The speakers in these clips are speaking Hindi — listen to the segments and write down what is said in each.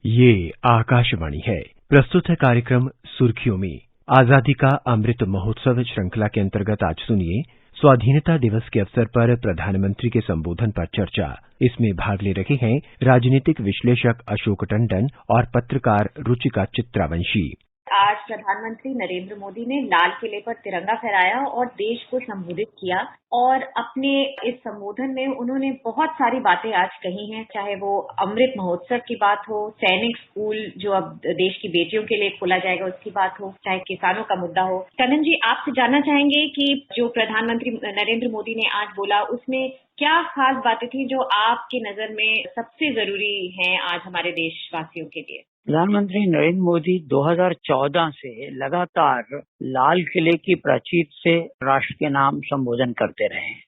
ये आकाशवाणी है। प्रस्तुत है कार्यक्रम सुर्खियों में। आजादी का अमृत महोत्सव श्रृंखला के अंतर्गत आज सुनिए स्वाधीनता दिवस के अवसर पर प्रधानमंत्री के संबोधन पर चर्चा। इसमें भाग ले रहे हैं राजनीतिक विश्लेषक अशोक टंडन और पत्रकार रुचिका चित्रावंशी। आज प्रधानमंत्री नरेंद्र मोदी ने लाल किले पर तिरंगा फहराया और देश को संबोधित किया और अपने इस संबोधन में उन्होंने बहुत सारी बातें आज कही हैं, चाहे वो अमृत महोत्सव की बात हो, सैनिक स्कूल जो अब देश की बेटियों के लिए खोला जाएगा उसकी बात हो, चाहे किसानों का मुद्दा हो। टंडन जी, आपसे जानना चाहेंगे कि जो प्रधानमंत्री नरेंद्र मोदी ने आज बोला उसमें क्या खास बातें थी जो आपकी नजर में सबसे जरूरी हैं आज हमारे देशवासियों के लिए? प्रधानमंत्री नरेंद्र मोदी 2014 से लगातार लाल किले की प्राचीर से राष्ट्र के नाम संबोधन करते रहे हैं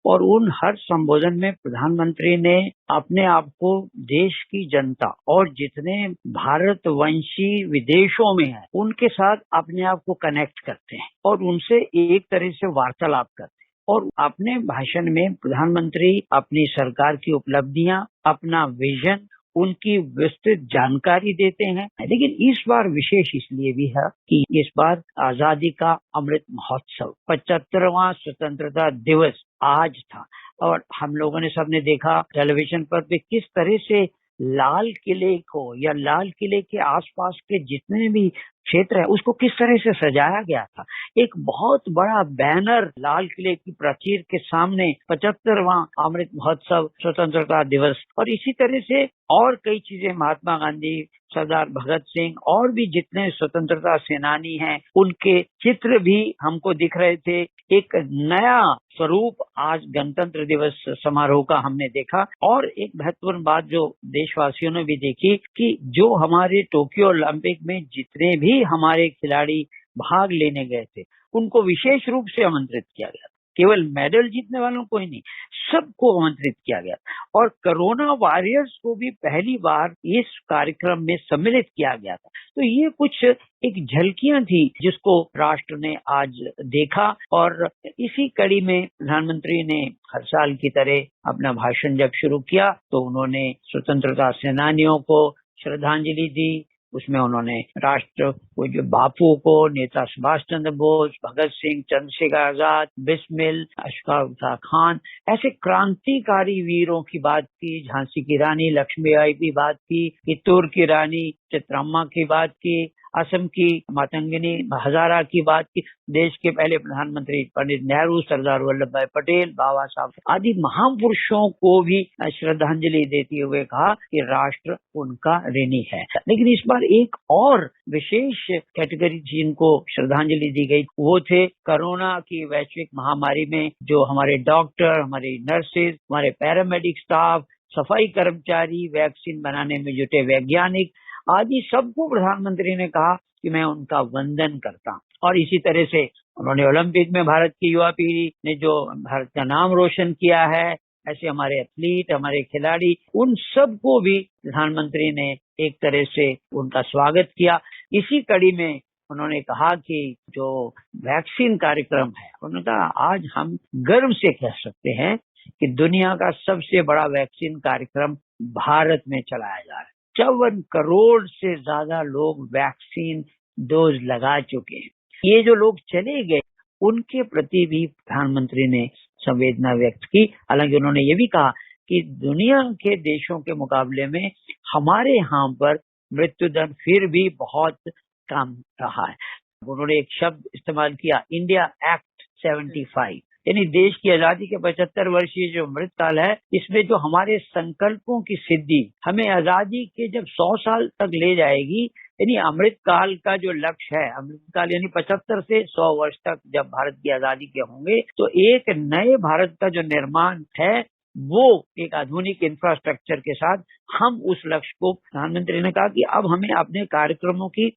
और उन हर संबोधन में प्रधानमंत्री ने अपने आप को देश की जनता और जितने भारतवंशी विदेशों में हैं उनके साथ अपने आप को कनेक्ट करते हैं और उनसे एक तरह से वार्तालाप करते हैं। और अपने भाषण में प्रधानमंत्री अपनी सरकार की उपलब्धियां, अपना विजन, उनकी विस्तृत जानकारी देते हैं। लेकिन इस बार विशेष इसलिए भी है कि इस बार आजादी का अमृत महोत्सव 75वां स्वतंत्रता दिवस आज था और हम लोगों ने सबने देखा टेलीविजन पर भी किस तरह से लाल किले को या लाल किले के आसपास के जितने भी क्षेत्र है उसको किस तरह से सजाया गया था। एक बहुत बड़ा बैनर लाल किले की प्राचीर के सामने 75वां अमृत महोत्सव स्वतंत्रता दिवस, और इसी तरह से और कई चीजें, महात्मा गांधी, सरदार भगत सिंह और भी जितने स्वतंत्रता सेनानी हैं उनके चित्र भी हमको दिख रहे थे। एक नया स्वरूप आज गणतंत्र दिवस समारोह का हमने देखा। और एक महत्वपूर्ण बात जो देशवासियों ने भी देखी कि जो हमारे टोक्यो ओलंपिक में जितने भी हमारे खिलाड़ी भाग लेने गए थे उनको विशेष रूप से आमंत्रित किया गया। केवल मेडल जीतने वालों को ही नहीं, सबको आमंत्रित किया गया और कोरोना वॉरियर्स को भी पहली बार इस कार्यक्रम में सम्मिलित किया गया था। तो ये कुछ एक झलकियां थी जिसको राष्ट्र ने आज देखा और इसी कड़ी में प्रधानमंत्री ने हर साल की तरह अपना भाषण जब शुरू किया तो उन्होंने स्वतंत्रता सेनानियों को श्रद्धांजलि दी। उसमें उन्होंने राष्ट्र को, जो बापू को, नेता सुभाष चंद्र बोस, भगत सिंह, चंद्रशेखर आजाद, बिस्मिल, अशफाक खान, ऐसे क्रांतिकारी वीरों की बात की, झांसी की रानी लक्ष्मीबाई की बात की, कित्तूर की रानी चित्रम्मा की बात की, असम की मातंगिनी हजारा की बात की, देश के पहले प्रधानमंत्री पंडित नेहरू, सरदार वल्लभ भाई पटेल, बाबा साहब आदि महापुरुषों को भी श्रद्धांजलि देते हुए कहा कि राष्ट्र उनका ऋणी है। लेकिन इस बार एक और विशेष कैटेगरी जिनको श्रद्धांजलि दी गई वो थे कोरोना की वैश्विक महामारी में जो हमारे डॉक्टर, हमारे नर्सेज, हमारे पैरामेडिक स्टाफ, सफाई कर्मचारी, वैक्सीन बनाने में जुटे वैज्ञानिक आदि सबको प्रधानमंत्री ने कहा कि मैं उनका वंदन करता हूं। और इसी तरह से उन्होंने ओलंपिक में भारत की युवा पीढ़ी ने जो भारत का नाम रोशन किया है, ऐसे हमारे एथलीट, हमारे खिलाड़ी, उन सबको भी प्रधानमंत्री ने एक तरह से उनका स्वागत किया। इसी कड़ी में उन्होंने कहा कि जो वैक्सीन कार्यक्रम है, उन्होंने कहा आज हम गर्व से कह सकते हैं कि दुनिया का सबसे बड़ा वैक्सीन कार्यक्रम भारत में चलाया जा रहा है। 54 करोड़ से ज्यादा लोग वैक्सीन डोज लगा चुके हैं। ये जो लोग चले गए उनके प्रति भी प्रधानमंत्री ने संवेदना व्यक्त की। हालांकि उन्होंने ये भी कहा कि दुनिया के देशों के मुकाबले में हमारे यहाँ पर मृत्यु दर फिर भी बहुत कम रहा है। उन्होंने एक शब्द इस्तेमाल किया, इंडिया एक्ट 75, यानी देश की आजादी के 75 वर्षीय जो अमृतकाल है, इसमें जो हमारे संकल्पों की सिद्धि हमें आजादी के जब 100 साल तक ले जाएगी, यानी अमृतकाल का जो लक्ष्य है, अमृतकाल यानी 75 से 100 वर्ष तक जब भारत की आजादी के होंगे तो एक नए भारत का जो निर्माण है वो एक आधुनिक इंफ्रास्ट्रक्चर के साथ हम उस लक्ष्य को, प्रधानमंत्री ने कहा कि अब हमें अपने कार्यक्रमों की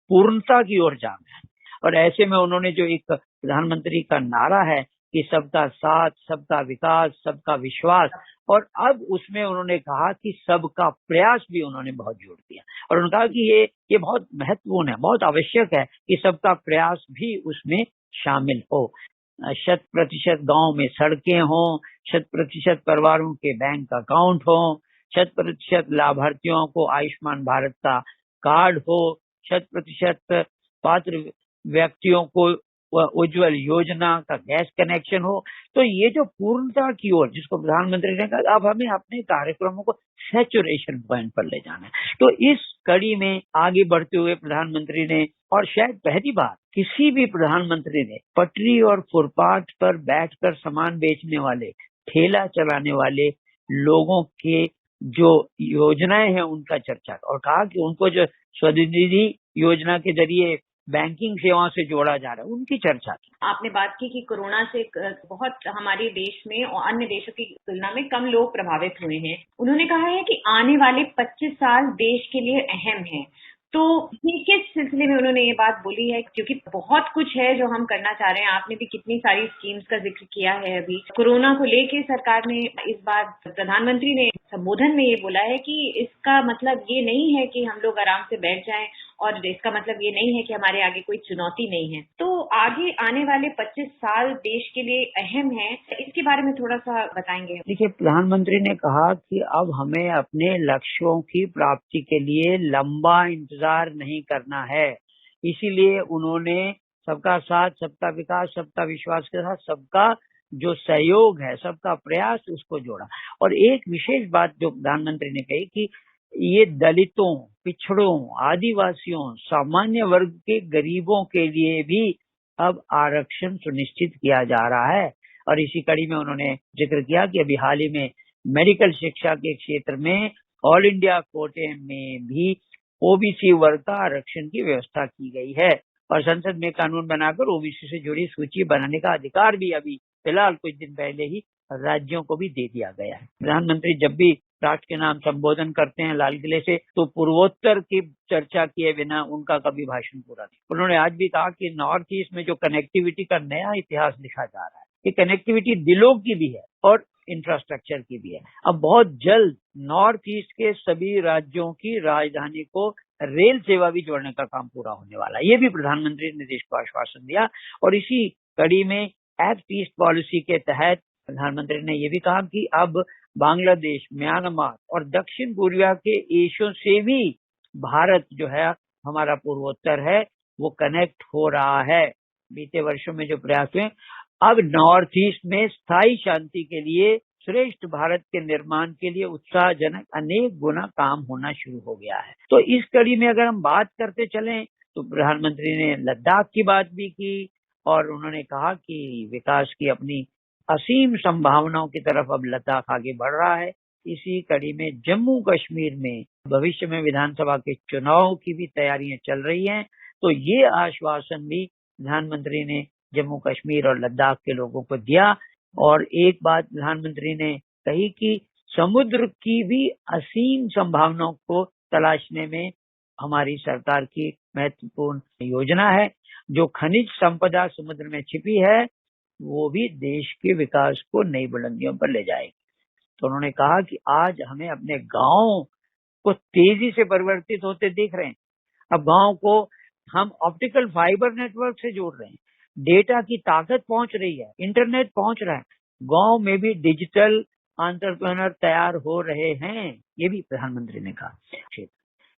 पूर्णता की ओर जाना है। और ऐसे में उन्होंने जो एक प्रधानमंत्री का नारा है कि सबका साथ, सबका विकास, सबका विश्वास, और अब उसमें उन्होंने कहा कि सबका प्रयास भी उन्होंने बहुत जोड़ दिया और उन्होंने कहा कि ये बहुत महत्वपूर्ण है, बहुत आवश्यक है कि सबका प्रयास भी उसमें शामिल हो। 100% गांव में सड़कें हों, 100% परिवारों के बैंक अकाउंट हों, 100% लाभार्थियों को आयुष्मान भारत का कार्ड हो, 100% पात्र व्यक्तियों को उज्ज्वल योजना का गैस कनेक्शन हो। तो ये जो पूर्णता की ओर, जिसको प्रधानमंत्री ने कहा अब हमें अपने कार्यक्रमों को सैचुरेशन पॉइंट पर ले जाना है, तो इस कड़ी में आगे बढ़ते हुए प्रधानमंत्री ने, और शायद पहली बार किसी भी प्रधानमंत्री ने पटरी और फुटपाथ पर बैठकर सामान बेचने वाले, ठेला चलाने वाले लोगों के जो योजनाएं हैं उनका चर्चा, और कहा कि उनको जो स्वनिधि योजना के जरिए बैंकिंग सेवाओं से जोड़ा जा रहा है, उनकी चर्चा की। आपने बात की कि कोरोना से बहुत हमारे देश में और अन्य देशों की तुलना में कम लोग प्रभावित हुए हैं। उन्होंने कहा है कि आने वाले 25 साल देश के लिए अहम हैं। तो ये किस सिलसिले में उन्होंने ये बात बोली है? क्योंकि बहुत कुछ है जो हम करना चाह रहे हैं। आपने भी कितनी सारी स्कीम्स का जिक्र किया है। अभी कोरोना को लेके सरकार ने इस बार प्रधानमंत्री ने संबोधन में ये बोला है कि इसका मतलब ये नहीं है कि हम लोग आराम से बैठ जाएं, और इसका मतलब ये नहीं है कि हमारे आगे कोई चुनौती नहीं है। तो आगे आने वाले 25 साल देश के लिए अहम है, इसके बारे में थोड़ा सा बताएंगे? देखिए, प्रधानमंत्री ने कहा कि अब हमें अपने लक्ष्यों की प्राप्ति के लिए लंबा इंतजार नहीं करना है। इसीलिए उन्होंने सबका साथ, सबका विकास, सबका विश्वास के साथ सबका जो सहयोग है, सबका प्रयास, उसको जोड़ा। और एक विशेष बात जो प्रधानमंत्री ने कही कि ये दलितों, पिछड़ों, आदिवासियों, सामान्य वर्ग के गरीबों के लिए भी अब आरक्षण सुनिश्चित किया जा रहा है। और इसी कड़ी में उन्होंने जिक्र किया कि अभी हाल ही में मेडिकल शिक्षा के क्षेत्र में ऑल इंडिया कोटे में भी ओबीसी वर्ग का आरक्षण की व्यवस्था की गई है, और संसद में कानून बनाकर ओबीसी से जुड़ी सूची बनाने का अधिकार भी अभी फिलहाल कुछ दिन पहले ही राज्यों को भी दे दिया गया है। प्रधानमंत्री जब भी राष्ट्र के नाम संबोधन करते हैं लाल किले से, तो पूर्वोत्तर की चर्चा किए बिना उनका कभी भाषण पूरा नहीं। उन्होंने आज भी कहा कि नॉर्थ ईस्ट में जो कनेक्टिविटी का नया इतिहास लिखा जा रहा है, ये कनेक्टिविटी दिलों की भी है और इंफ्रास्ट्रक्चर की भी है। अब बहुत जल्द नॉर्थ ईस्ट के सभी राज्यों की राजधानी को रेल सेवा भी जोड़ने का काम पूरा होने वाला है। ये भी प्रधानमंत्री ने देश को आश्वासन दिया। और इसी कड़ी में एक्ट ईस्ट पॉलिसी के तहत प्रधानमंत्री ने ये भी कहा कि अब बांग्लादेश, म्यांमार और दक्षिण पूर्विया के देशों से भी भारत जो है, हमारा पूर्वोत्तर है, वो कनेक्ट हो रहा है। बीते वर्षों में जो प्रयास हुए, अब नॉर्थ ईस्ट में स्थायी शांति के लिए, श्रेष्ठ भारत के निर्माण के लिए उत्साहजनक अनेक गुना काम होना शुरू हो गया है। तो इस कड़ी में अगर हम बात करते चलें, तो प्रधानमंत्री ने लद्दाख की बात भी की, और उन्होंने कहा कि विकास की अपनी असीम संभावनाओं की तरफ अब लद्दाख आगे बढ़ रहा है। इसी कड़ी में जम्मू कश्मीर में भविष्य में विधानसभा के चुनाव की भी तैयारियां चल रही हैं। तो ये आश्वासन भी प्रधानमंत्री ने जम्मू कश्मीर और लद्दाख के लोगों को दिया। और एक बात प्रधानमंत्री ने कही कि समुद्र की भी असीम संभावनाओं को तलाशने में हमारी सरकार की महत्वपूर्ण योजना है। जो खनिज संपदा समुद्र में छिपी है, वो भी देश के विकास को नई बुलंदियों पर ले जाएगी। तो उन्होंने कहा कि आज हमें अपने गांव को तेजी से परिवर्तित होते देख रहे हैं। अब गांव को हम ऑप्टिकल फाइबर नेटवर्क से जोड़ रहे हैं, डेटा की ताकत पहुंच रही है, इंटरनेट पहुंच रहा है, गांव में भी डिजिटल एंटरप्रेन्योर तैयार हो रहे हैं, ये भी प्रधानमंत्री ने कहा।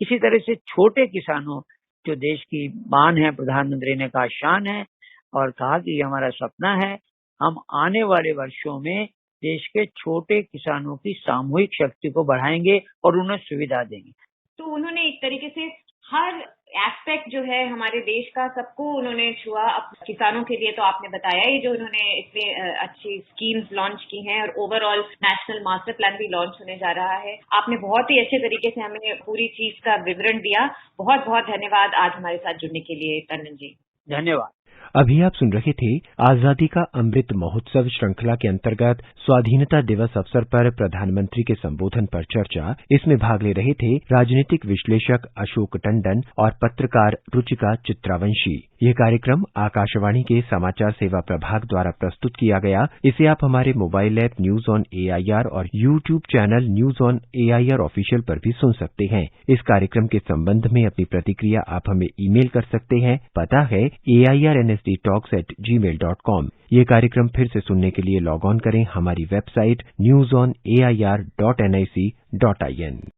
इसी तरह से छोटे किसानों जो देश की मान है, प्रधानमंत्री ने कहा शान है, और कहा कि ये हमारा सपना है, हम आने वाले वर्षों में देश के छोटे किसानों की सामूहिक शक्ति को बढ़ाएंगे और उन्हें सुविधा देंगे। तो उन्होंने एक तरीके से हर एस्पेक्ट जो है हमारे देश का, सबको उन्होंने छुआ। अब किसानों के लिए तो आपने बताया ही, जो उन्होंने इतनी अच्छी स्कीम्स लॉन्च की हैं, और ओवरऑल नेशनल मास्टर प्लान भी लॉन्च होने जा रहा है। आपने बहुत ही अच्छे तरीके से हमें पूरी चीज का विवरण दिया। बहुत बहुत धन्यवाद आज हमारे साथ जुड़ने के लिए टंडन जी। धन्यवाद। अभी आप सुन रहे थे आजादी का अमृत महोत्सव श्रृंखला के अंतर्गत स्वाधीनता दिवस अवसर पर प्रधानमंत्री के संबोधन पर चर्चा। इसमें भाग ले रहे थे राजनीतिक विश्लेषक अशोक टंडन और पत्रकार रुचिका चित्रावंशी। ये कार्यक्रम आकाशवाणी के समाचार सेवा प्रभाग द्वारा प्रस्तुत किया गया। इसे आप हमारे mobile app news on AIR और YouTube channel news on AIR official पर भी सुन सकते हैं। इस कार्यक्रम के संबंध में अपनी प्रतिक्रिया आप हमें ईमेल कर सकते हैं। पता है airnsdtalks@gmail.com। ये कार्यक्रम फिर से सुनने के लिए लॉग ऑन करें हमारी वेबसाइट newsonair.nic.in।